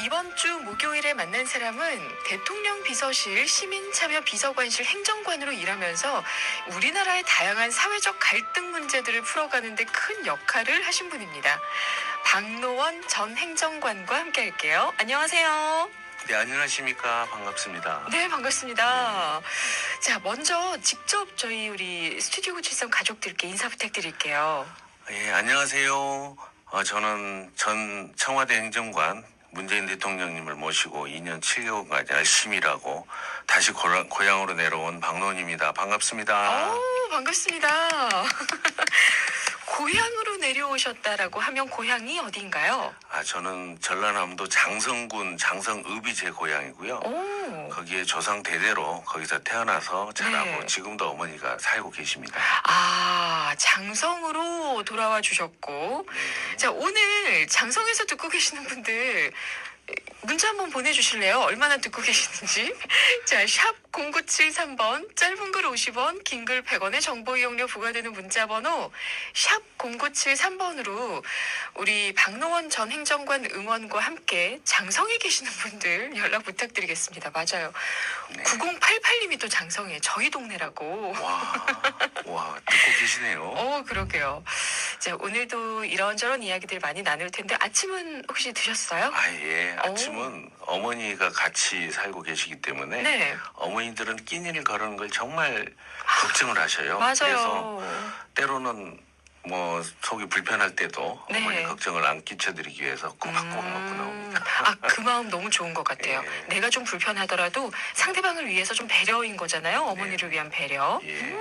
이번 주 목요일에 만난 사람은 대통령 비서실 시민참여비서관실 행정관으로 일하면서 우리나라의 다양한 사회적 갈등 문제들을 풀어가는데 큰 역할을 하신 분입니다. 박노원 전 행정관과 함께 할게요. 안녕하세요. 네, 안녕하십니까. 반갑습니다. 네, 반갑습니다. 자, 먼저 직접 저희 우리 스튜디오 97선 가족들께 인사 부탁드릴게요. 예, 안녕하세요. 저는 전 청와대 행정관 문재인 대통령님을 모시고 2년 7개월간 열심히 일하고 다시 고향으로 내려온 박노원입니다. 반갑습니다. 오, 반갑습니다. 고향으로 내려오셨다라고 하면 고향이 어디인가요? 저는 전라남도 장성군 장성읍이 제 고향이고요. 오. 거기에 조상 대대로 거기서 태어나서 자라고 네. 지금도 어머니가 살고 계십니다. 장성으로 돌아와 주셨고. 자, 오늘 장성에서 듣고 계시는 분들 문자 한번 보내주실래요? 얼마나 듣고 계시는지. 자, 샵 0973번, 짧은 글 50원, 긴 글 100원의 정보 이용료 부과되는 문자 번호 샵 0973번으로 우리 박노원 전 행정관 응원과 함께 장성에 계시는 분들 연락 부탁드리겠습니다. 맞아요. 네. 9088님이 또 장성에 저희 동네라고. 와, 듣고 계시네요. 그러게요. 자, 오늘도 이런저런 이야기들 많이 나눌 텐데 아침은 혹시 드셨어요? 예. 아침은 어머니가 같이 살고 계시기 때문에 네. 어머니들은 끼니를 거르는 걸 정말 걱정을 하셔요. 맞아요. 그래서 때로는 뭐 속이 불편할 때도 네. 어머니 걱정을 안 끼쳐드리기 위해서 꼬박꼬박 먹고 나옵니다. 그 마음 너무 좋은 것 같아요. 예. 내가 좀 불편하더라도 상대방을 위해서 좀 배려인 거잖아요. 어머니를 위한 배려. 예.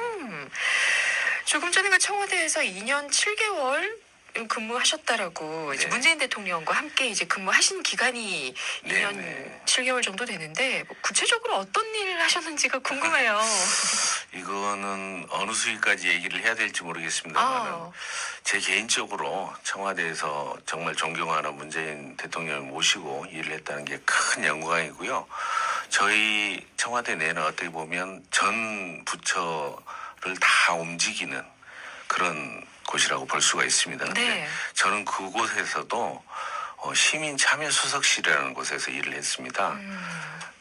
조금 전에 그 청와대에서 2년 7개월 근무하셨다라고 이제 네. 문재인 대통령과 함께 이제 근무하신 기간이 2년 네. 7개월 정도 되는데 뭐 구체적으로 어떤 일을 하셨는지가 궁금해요. 이거는 어느 수위까지 얘기를 해야 될지 모르겠습니다만 제 개인적으로 청와대에서 정말 존경하는 문재인 대통령을 모시고 일을 했다는 게 큰 영광이고요. 저희 청와대 내는 어떻게 보면 전 부처를 다 움직이는 그런 곳이라고 볼 수가 있습니다. 근데 네. 저는 그곳에서도 시민참여수석실이라는 곳에서 일을 했습니다.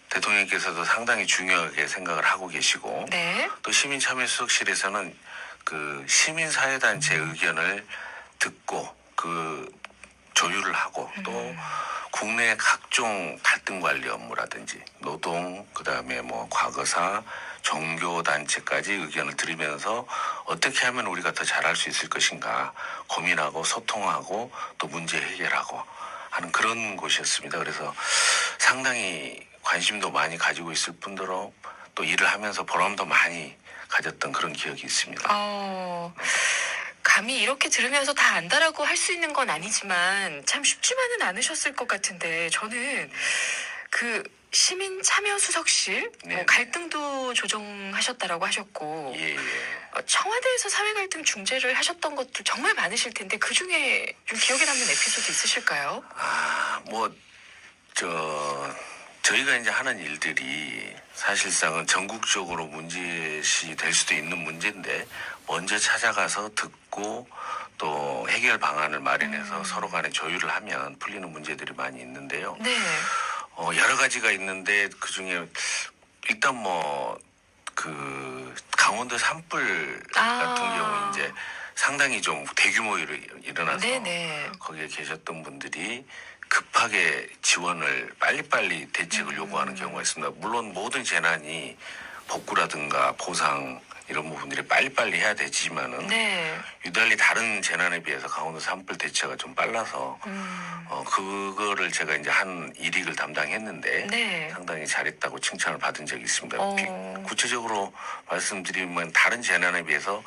대통령께서도 상당히 중요하게 생각을 하고 계시고 네. 또 시민참여수석실에서는 그 시민사회단체 의견을 듣고 그 조율을 하고 또 국내 각종 갈등 관리 업무라든지 노동 그다음에 뭐 과거사 종교단체까지 의견을 들으면서 어떻게 하면 우리가 더 잘할 수 있을 것인가 고민하고 소통하고 또 문제 해결하고 하는 그런 곳이었습니다. 그래서 상당히 관심도 많이 가지고 있을 뿐더러 또 일을 하면서 보람도 많이 가졌던 그런 기억이 있습니다. 감히 이렇게 들으면서 다 안다라고 할 수 있는 건 아니지만 참 쉽지만은 않으셨을 것 같은데 저는 그 시민 참여 수석실 네. 갈등도 조정하셨다라고 하셨고 예. 청와대에서 사회 갈등 중재를 하셨던 것도 정말 많으실 텐데 그 중에 좀 기억에 남는 에피소드 있으실까요? 저희가 이제 하는 일들이 사실상은 전국적으로 문제시 될 수도 있는 문제인데 먼저 찾아가서 듣고 또 해결 방안을 마련해서 서로 간에 조율을 하면 풀리는 문제들이 많이 있는데요. 네. 여러 가지가 있는데 그 중에 일단 그 강원도 산불 같은 경우 이제 상당히 좀 대규모로 일어나서 네네. 거기에 계셨던 분들이 급하게 지원을 빨리빨리 대책을 요구하는 경우가 있습니다. 물론 모든 재난이 복구라든가 보상 이런 부분들이 빨리빨리 해야 되지만은 네. 유달리 다른 재난에 비해서 강원도 산불 대처가 좀 빨라서 그거를 제가 이제 한 일익을 담당했는데 네. 상당히 잘했다고 칭찬을 받은 적이 있습니다. 어. 구체적으로 말씀드리면 다른 재난에 비해서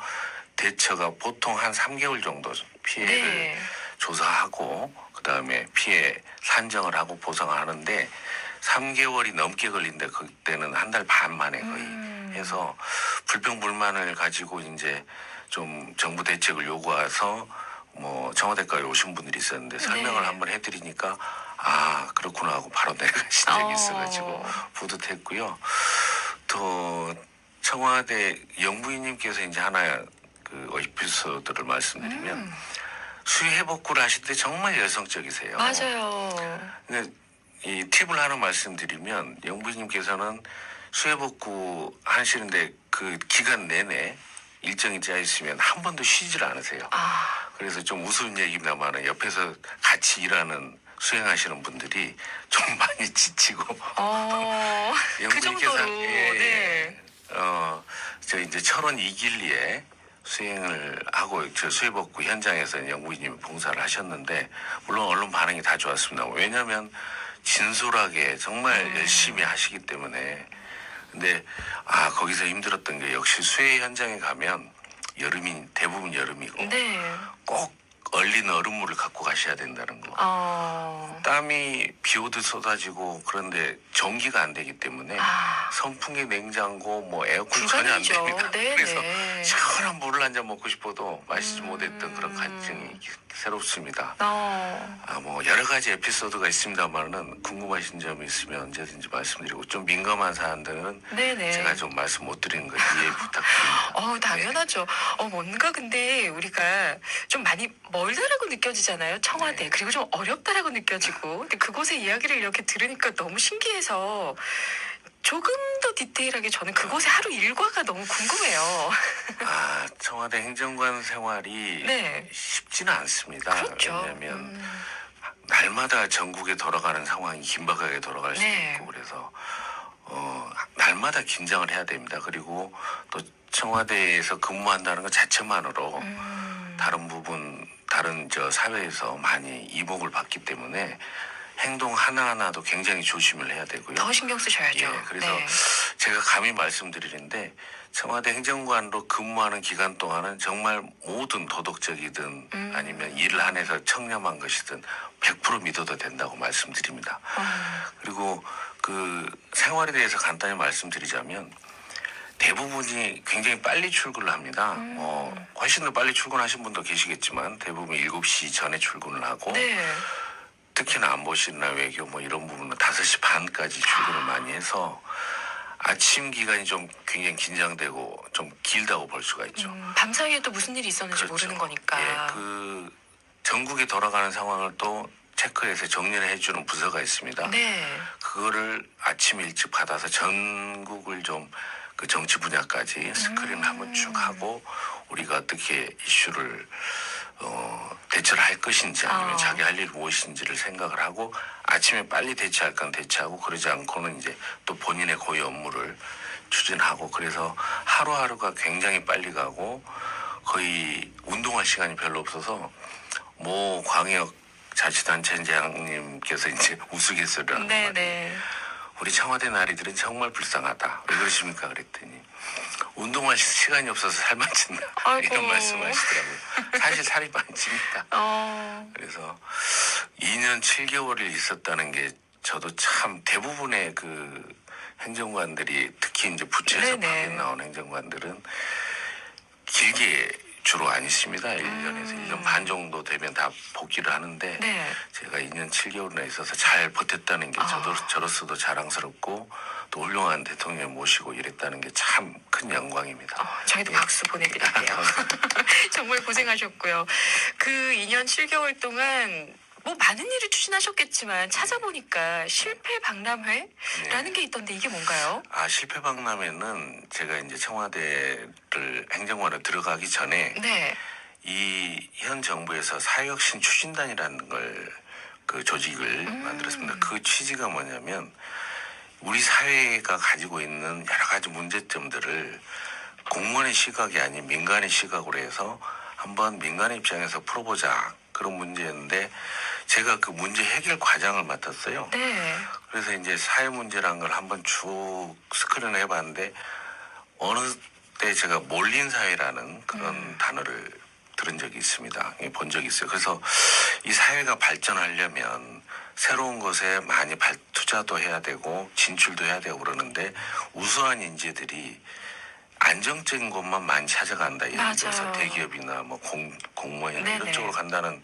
대처가 보통 한 3개월 정도 피해를 네. 조사하고 그다음에 피해 산정을 하고 보상을 하는데 3개월이 넘게 걸린데 그때는 한 달 반 만에 거의 해서 불평불만을 가지고 이제 좀 정부 대책을 요구해서 뭐 청와대까지 오신 분들이 있었는데 설명을 네. 한번 해드리니까 그렇구나 하고 바로 내려가신 적이 있어가지고 뿌듯했고요. 또 청와대 영부인님께서 이제 하나 그 에피소드를 말씀드리면 수해 복구를 하실 때 정말 열성적이세요. 맞아요. 근데 이 팁을 하나 말씀드리면 영부인님께서는 수해복구 하시는데 그 기간 내내 일정이 짜 있으면 한 번도 쉬질 않으세요. 아, 그래서 좀 우스운 얘기입니다만 옆에서 같이 일하는 수행하시는 분들이 좀 많이 지치고 그 영부인께서 정도로, 네. 저 이제 철원 이길리에 수행을 하고 저 수해복구 현장에서 영부인님이 봉사를 하셨는데 물론 언론 반응이 다 좋았습니다. 왜냐하면 진솔하게 정말 열심히 하시기 때문에. 근데 거기서 힘들었던 게 역시 수해 현장에 가면 여름이 대부분 여름이고 네. 꼭 얼린 얼음물을 갖고 가셔야 된다는 거. 어, 땀이 비 오듯 쏟아지고 그런데 전기가 안 되기 때문에 아. 선풍기, 냉장고, 뭐 에어컨 전혀 안 불가능이죠. 됩니다. 네네. 그래서 시원한 물을 한 잔 먹고 싶어도 마시지 못했던 그런 갈증이 새롭습니다. 뭐 여러 가지 에피소드가 있습니다만은 궁금하신 점이 있으면 언제든지 말씀드리고 좀 민감한 사안들은 네네. 제가 좀 말씀 못 드리는 거 이해 부탁드립니다. 당연하죠. 뭔가 근데 우리가 좀 많이 멀다라고 느껴지잖아요. 청와대. 네. 그리고 좀 어렵다라고 느껴지고. 근데 그곳의 이야기를 이렇게 들으니까 너무 신기해서 조금 더 디테일하게 저는 그곳의 하루 일과가 너무 궁금해요. 청와대 행정관 생활이 네. 쉽지는 않습니다. 그렇죠. 왜냐하면 날마다 전국에 돌아가는 상황이 긴박하게 돌아갈 수도 네. 있고 그래서 날마다 긴장을 해야 됩니다. 그리고 또 청와대에서 근무한다는 것 자체만으로 다른 저 사회에서 많이 이목을 받기 때문에 행동 하나하나도 굉장히 조심을 해야 되고요. 더 신경 쓰셔야죠. 예, 그래서 네. 제가 감히 말씀드리는데 청와대 행정관으로 근무하는 기간 동안은 정말 모든 도덕적이든 아니면 일을 안에서 청렴한 것이든 100% 믿어도 된다고 말씀드립니다. 그리고 그 생활에 대해서 간단히 말씀드리자면 대부분이 굉장히 빨리 출근을 합니다. 훨씬 더 빨리 출근하신 분도 계시겠지만 대부분 7시 전에 출근을 하고 네. 특히나 안보실이나 외교 뭐 이런 부분은 5시 반까지 출근을 많이 해서 아침 기간이 좀 굉장히 긴장되고 좀 길다고 볼 수가 있죠. 밤사이에 또 무슨 일이 있었는지 그렇죠. 모르는 거니까. 예, 그 전국에 돌아가는 상황을 또 체크해서 정리를 해주는 부서가 있습니다. 네. 그거를 아침 일찍 받아서 전국을 좀 그 정치 분야까지 스크린을 한번 쭉 하고 우리가 어떻게 이슈를 대처를 할 것인지 아니면 자기 할 일이 무엇인지를 생각을 하고 아침에 빨리 대처할 건 대처하고 그러지 않고는 이제 또 본인의 고유 업무를 추진하고 그래서 하루하루가 굉장히 빨리 가고 거의 운동할 시간이 별로 없어서 모 광역 자치단체장님께서 이제 우스갯소리를 하는 말이 네네. 우리 청와대 나리들은 정말 불쌍하다. 왜 그러십니까? 그랬더니 운동할 시간이 없어서 살 안 찐다. 아이고. 이런 말씀하시더라고요. 사실 살이 많이 찝니다. 그래서 2년 7개월을 있었다는 게 저도 참 대부분의 그 행정관들이 특히 이제 부처에서 네네. 파견 나온 행정관들은 길게 주로 안 있습니다. 1년에서 1년 반 정도 되면 다 복귀를 하는데 네. 제가 2년 7개월이나 있어서 잘 버텼다는 게 저로서도 자랑스럽고 또 훌륭한 대통령 모시고 이랬다는 게 참 큰 영광입니다. 저희도 예. 박수 보내드릴게요. 정말 고생하셨고요. 그 2년 7개월 동안 뭐 많은 일을 추진하셨겠지만 찾아보니까 실패 박람회라는 게 있던데 이게 뭔가요? 실패 박람회는 제가 이제 청와대를 행정관으로 들어가기 전에 네. 이 현 정부에서 사회혁신 추진단이라는 걸 그 조직을 만들었습니다. 그 취지가 뭐냐면 우리 사회가 가지고 있는 여러 가지 문제점들을 공무원의 시각이 아닌 민간의 시각으로 해서 한번 민간의 입장에서 풀어보자 그런 문제였는데 제가 그 문제 해결 과정을 맡았어요. 네. 그래서 이제 사회 문제라는 걸 한번 쭉 스크린을 해봤는데 어느 때 제가 몰린 사회라는 그런 단어를 들은 적이 있습니다. 본 적이 있어요. 그래서 이 사회가 발전하려면 새로운 것에 많이 투자도 해야 되고 진출도 해야 되고 그러는데 우수한 인재들이 안정적인 곳만 많이 찾아간다. 예를 들어서 맞아요. 대기업이나 뭐 공무원이나 이런 네네. 쪽으로 간다는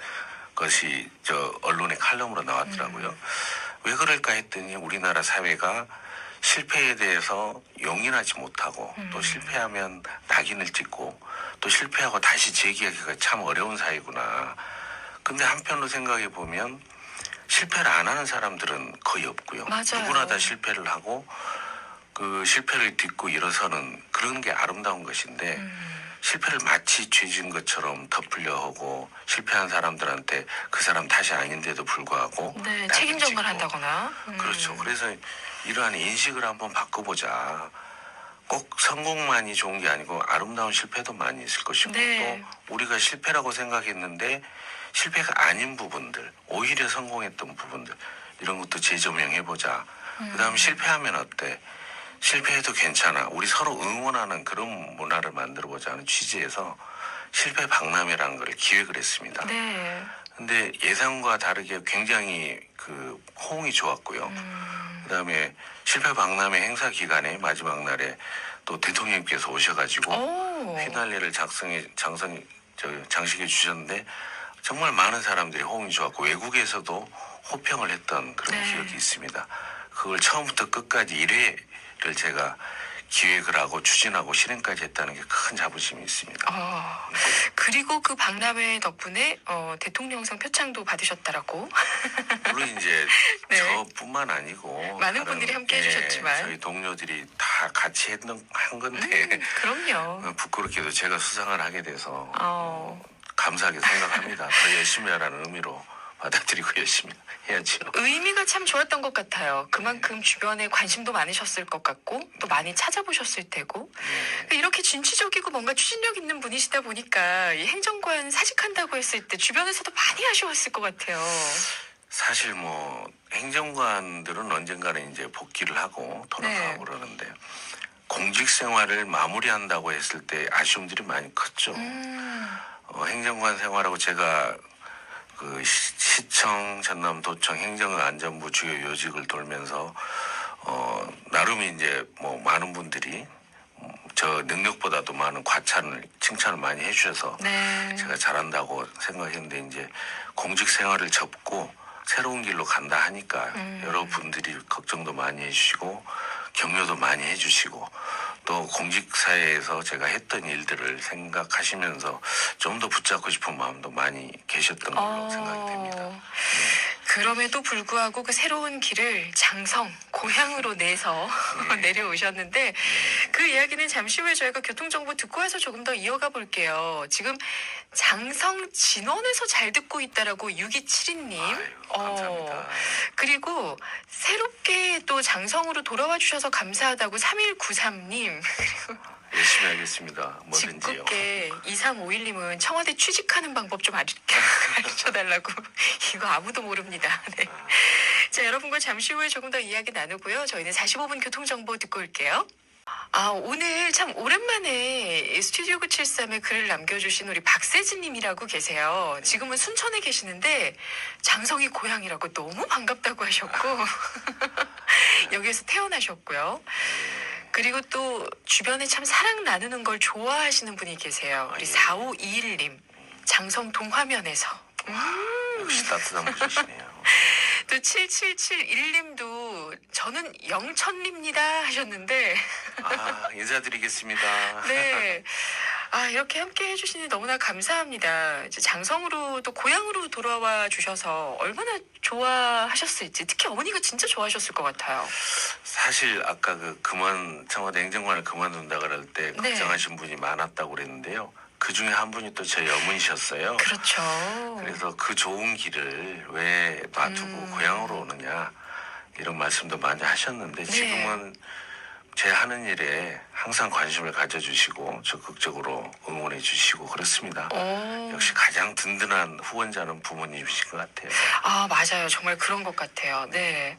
것이 저 언론의 칼럼으로 나왔더라고요. 왜 그럴까 했더니 우리나라 사회가 실패에 대해서 용인하지 못하고 또 실패하면 낙인을 찍고 또 실패하고 다시 재기하기가 참 어려운 사회구나. 근데 한편으로 생각해 보면 실패를 안 하는 사람들은 거의 없고요. 맞아요. 누구나 다 실패를 하고 그 실패를 딛고 일어서는 그런 게 아름다운 것인데 실패를 마치 죄진 것처럼 덮으려 하고 실패한 사람들한테 그 사람 탓이 아닌데도 불구하고 네, 낙인 책임전가를 찍고. 한다거나. 그렇죠. 그래서 이러한 인식을 한번 바꿔보자. 꼭 성공만이 좋은 게 아니고 아름다운 실패도 많이 있을 것이고 네. 또 우리가 실패라고 생각했는데 실패가 아닌 부분들, 오히려 성공했던 부분들 이런 것도 재조명해보자. 그다음에 실패하면 어때? 실패해도 괜찮아. 우리 서로 응원하는 그런 문화를 만들어보자는 취지에서 실패 박람회라는 걸 기획을 했습니다. 네. 근데 예상과 다르게 굉장히 그 호응이 좋았고요. 그다음에 실패 박람회 행사 기간에 마지막 날에 또 대통령님께서 오셔가지고 오. 휘날리를 장식해 주셨는데 정말 많은 사람들이 호응이 좋았고 외국에서도 호평을 했던 그런 네. 기억이 있습니다. 그걸 처음부터 끝까지 1회를 제가 기획을 하고 추진하고 실행까지 했다는 게 큰 자부심이 있습니다. 그리고 그 박람회 덕분에 대통령상 표창도 받으셨다라고. 물론 이제 네. 저뿐만 아니고 많은 분들이 함께 해주셨지만. 저희 동료들이 다 같이 한 건데 그럼요. 부끄럽게도 제가 수상을 하게 돼서 어. 감사하게 생각합니다. 더 열심히 하라는 의미로 받아들이고 열심히 해야죠. 의미가 참 좋았던 것 같아요. 그만큼 주변에 관심도 많으셨을 것 같고 또 많이 찾아보셨을 테고 이렇게 진취적이고 뭔가 추진력 있는 분이시다 보니까 이 행정관 사직한다고 했을 때 주변에서도 많이 아쉬웠을 것 같아요. 사실 뭐 행정관들은 언젠가는 이제 복귀를 하고 돌아가고 네. 그러는데 공직 생활을 마무리한다고 했을 때 아쉬움들이 많이 컸죠. 행정관 생활하고 제가 그 시청, 전남도청, 행정안전부 주요 요직을 돌면서 나름 이제 뭐 많은 분들이 저 능력보다도 많은 과찬을 칭찬을 많이 해주셔서 네. 제가 잘한다고 생각했는데 이제 공직 생활을 접고 새로운 길로 간다 하니까 여러분들이 걱정도 많이 해주시고 격려도 많이 해주시고 또 공직사회에서 제가 했던 일들을 생각하시면서 좀 더 붙잡고 싶은 마음도 많이 계셨던 걸로 생각이 됩니다. 그럼에도 불구하고 그 새로운 길을 장성, 고향으로 내서 내려오셨는데 그 이야기는 잠시 후에 저희가 교통정보 듣고 와서 조금 더 이어가 볼게요. 지금 장성 진원에서 잘 듣고 있다라고 6272님. 아유, 감사합니다. 그리고 새롭게 또 장성으로 돌아와 주셔서 감사하다고 3193님. 열심히 하겠습니다. 뭐든지요. 짓궂게 2351님은 청와대 취직하는 방법 좀 가르쳐달라고. 이거 아무도 모릅니다. 네. 자, 여러분과 잠시 후에 조금 더 이야기 나누고요. 저희는 45분 교통정보 듣고 올게요. 오늘 참 오랜만에 스튜디오 973에 글을 남겨주신 우리 박세진님이라고 계세요. 지금은 순천에 계시는데 장성이 고향이라고 너무 반갑다고 하셨고 여기에서 태어나셨고요. 그리고 또 주변에 참 사랑 나누는 걸 좋아하시는 분이 계세요. 우리 4521님 장성 동화면에서. 역시 따뜻한 분이시네요. 또 7771님도 저는 영천리입니다 하셨는데 인사드리겠습니다. 네. 이렇게 함께 해주시니 너무나 감사합니다. 이제 장성으로 또 고향으로 돌아와 주셔서 얼마나 좋아하셨을지 특히 어머니가 진짜 좋아하셨을 것 같아요. 사실 아까 청와대 행정관을 그만둔다 그럴 때 네. 걱정하신 분이 많았다고 그랬는데요. 그 중에 한 분이 또 저희 어머니셨어요. 그렇죠. 그래서 그 좋은 길을 왜 놔두고 고향으로 오느냐 이런 말씀도 많이 하셨는데 네. 지금은 제 하는 일에 항상 관심을 가져주시고 적극적으로 응원해 주시고 그렇습니다. 역시 가장 든든한 후원자는 부모님이신 것 같아요. 맞아요. 정말 그런 것 같아요. 네.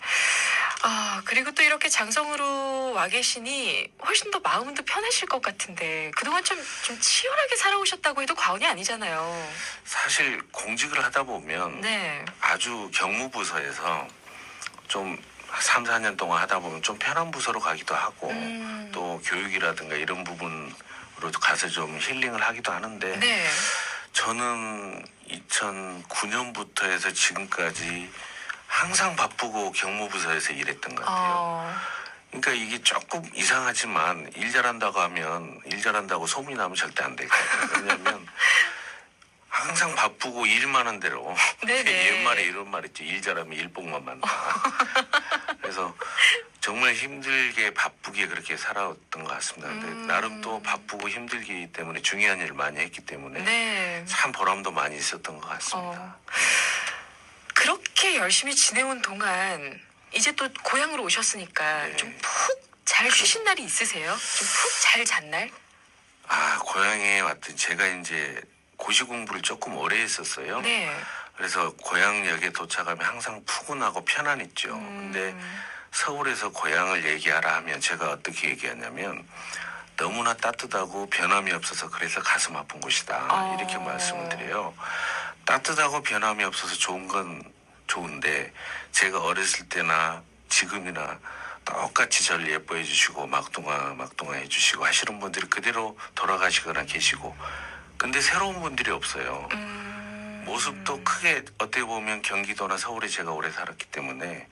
그리고 또 이렇게 장성으로 와 계시니 훨씬 더 마음도 편하실 것 같은데 그동안 좀 치열하게 살아오셨다고 해도 과언이 아니잖아요. 사실 공직을 하다 보면 네. 아주 경무부서에서 좀 3, 4년 동안 하다 보면 좀 편한 부서로 가기도 하고 또 교육이라든가 이런 부분으로 가서 좀 힐링을 하기도 하는데 네. 저는 2009년부터 해서 지금까지 항상 바쁘고 경무부서에서 일했던 것 같아요. 그러니까 이게 조금 이상하지만 일 잘한다고 소문이 나면 절대 안 될 것 같아요. 왜냐하면 항상 바쁘고 일 많은 대로 네네. 옛말에 이런 말 있죠. 일 잘하면 일복만 많다. 그래서 정말 힘들게 바쁘게 그렇게 살아왔던 것 같습니다. 근데 나름 또 바쁘고 힘들기 때문에 중요한 일을 많이 했기 때문에 네. 참 보람도 많이 있었던 것 같습니다. 그렇게 열심히 지내온 동안 이제 또 고향으로 오셨으니까 네. 좀 푹 잘 쉬신 날이 있으세요? 좀 푹 잘 잔 날? 아, 고향에 왔던 제가 이제 고시 공부를 조금 오래 했었어요. 네. 그래서 고향역에 도착하면 항상 푸근하고 편안했죠. 근데 서울에서 고향을 얘기하라 하면 제가 어떻게 얘기하냐면 너무나 따뜻하고 변함이 없어서 그래서 가슴 아픈 곳이다. 이렇게 말씀을 드려요. 따뜻하고 변함이 없어서 좋은 건 좋은데 제가 어렸을 때나 지금이나 똑같이 저를 예뻐해 주시고 막둥아 해 주시고 하시는 분들이 그대로 돌아가시거나 계시고 근데 새로운 분들이 없어요. 모습도 크게 어떻게 보면 경기도나 서울에 제가 오래 살았기 때문에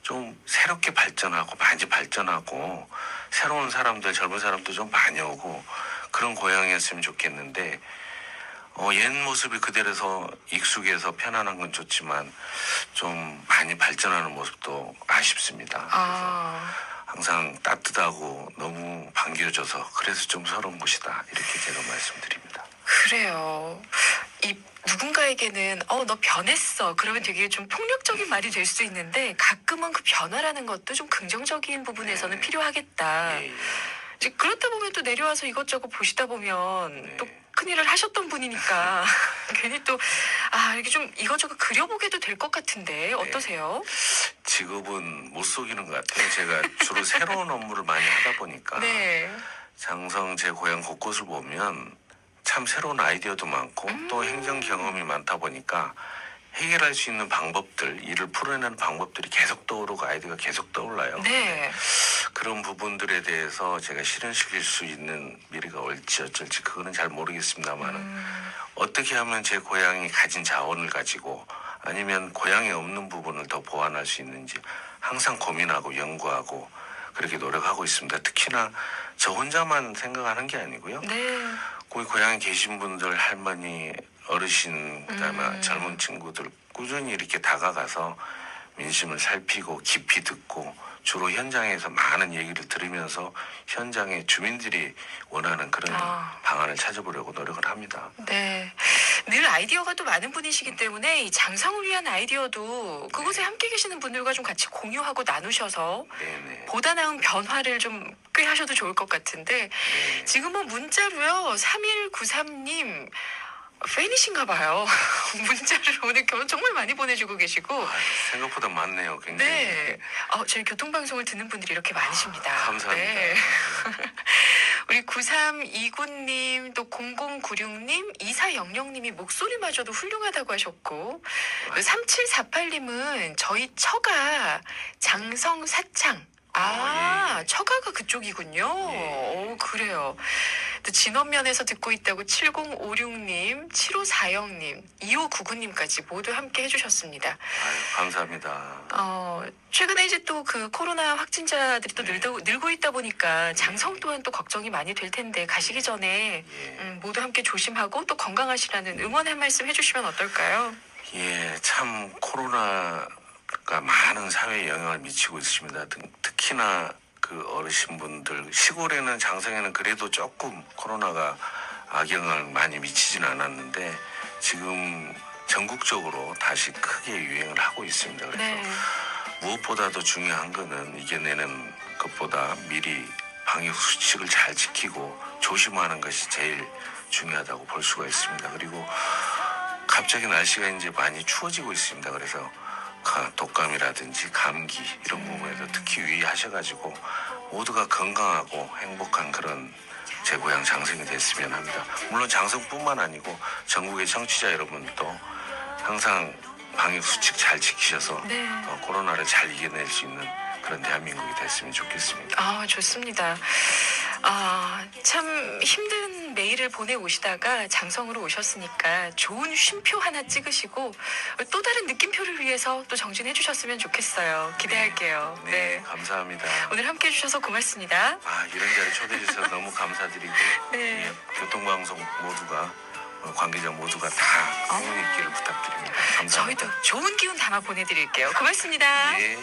좀 새롭게 발전하고 많이 발전하고 새로운 사람들 젊은 사람도 좀 많이 오고 그런 고향이었으면 좋겠는데 옛 모습이 그대로서 익숙해서 편안한 건 좋지만 좀 많이 발전하는 모습도 아쉽습니다. 그래서 항상 따뜻하고 너무 반겨줘서 그래서 좀 서러운 곳이다 이렇게 제가 말씀드립니다. 그래요. 이 누군가에게는 너 변했어. 그러면 되게 좀 폭력적인 말이 될 수 있는데 가끔은 그 변화라는 것도 좀 긍정적인 부분에서는 네. 필요하겠다. 예, 예. 이제 그렇다 보면 또 내려와서 이것저것 보시다 보면 네. 또 큰일을 하셨던 분이니까 괜히 또 이렇게 좀 이것저것 그려보게도 될 것 같은데 어떠세요? 직업은 못 속이는 것 같아요. 제가 주로 새로운 업무를 많이 하다 보니까 네. 장성 제 고향 곳곳을 보면 참 새로운 아이디어도 많고 또 행정 경험이 많다 보니까 해결할 수 있는 방법들, 일을 풀어내는 방법들이 계속 떠오르고 아이디어가 계속 떠올라요. 네. 그런 부분들에 대해서 제가 실현시킬 수 있는 미래가 올지 어쩔지 그거는 잘 모르겠습니다만은 어떻게 하면 제 고향이 가진 자원을 가지고 아니면 고향에 없는 부분을 더 보완할 수 있는지 항상 고민하고 연구하고 그렇게 노력하고 있습니다. 특히나 저 혼자만 생각하는 게 아니고요. 네. 거기 고향에 계신 분들 할머니 어르신 그다음에 젊은 친구들 꾸준히 이렇게 다가가서 민심을 살피고 깊이 듣고 주로 현장에서 많은 얘기를 들으면서 현장의 주민들이 원하는 그런 방안을 찾아보려고 노력을 합니다. 네. 늘 아이디어가 또 많은 분이시기 때문에 이 장성을 위한 아이디어도 그곳에 함께 계시는 분들과 좀 같이 공유하고 나누셔서 네네. 보다 나은 변화를 좀 꽤 하셔도 좋을 것 같은데 지금은 문자로요. 3193님 팬이신가 봐요. 문자를 오늘 정말 많이 보내주고 계시고 생각보다 많네요. 굉장히. 네. 저희 교통방송을 듣는 분들이 이렇게 많으십니다. 감사합니다. 네. 우리 9329님, 또 0096님, 2400님이 목소리마저도 훌륭하다고 하셨고, 3748님은 저희 처가 장성 사창. 예. 처가가 그쪽이군요. 예. 그래요. 또 진원면에서 듣고 있다고 7056님, 7540님, 2599님까지 모두 함께 해주셨습니다. 아유, 감사합니다. 최근에 이제 또 그 코로나 확진자들이 또 네. 늘고 있다 보니까 장성 또한 또 걱정이 많이 될 텐데 가시기 전에 예. 모두 함께 조심하고 또 건강하시라는 응원 한 말씀 해주시면 어떨까요? 예, 참 코로나가 많은 사회에 영향을 미치고 있습니다. 특히나 그 어르신분들 시골에는 장성에는 그래도 조금 코로나가 악영향을 많이 미치지는 않았는데 지금 전국적으로 다시 크게 유행을 하고 있습니다. 그래서 네. 무엇보다도 중요한 거는 이겨내는 것보다 미리 방역 수칙을 잘 지키고 조심하는 것이 제일 중요하다고 볼 수가 있습니다. 그리고 갑자기 날씨가 이제 많이 추워지고 있습니다. 그래서 독감이라든지 감기 이런 부분에도 특히 유의하셔가지고 모두가 건강하고 행복한 그런 제 고향 장성이 됐으면 합니다. 물론 장성뿐만 아니고 전국의 청취자 여러분도 항상 방역 수칙 잘 지키셔서 네. 코로나를 잘 이겨낼 수 있는 그런 대한민국이 됐으면 좋겠습니다. 좋습니다. 참 힘든 매일을 보내오시다가 장성으로 오셨으니까 좋은 쉼표 하나 찍으시고 또 다른 느낌표를 위해서 또 정진해 주셨으면 좋겠어요. 기대할게요. 네, 감사합니다. 오늘 함께 해주셔서 고맙습니다. 이런 자리 초대해 주셔서 너무 감사드리고 네. 교통방송 모두가 관계자 모두가 다 행운이 있기를 부탁드립니다. 감사합니다. 저희도 좋은 기운 담아 보내드릴게요. 고맙습니다. 예.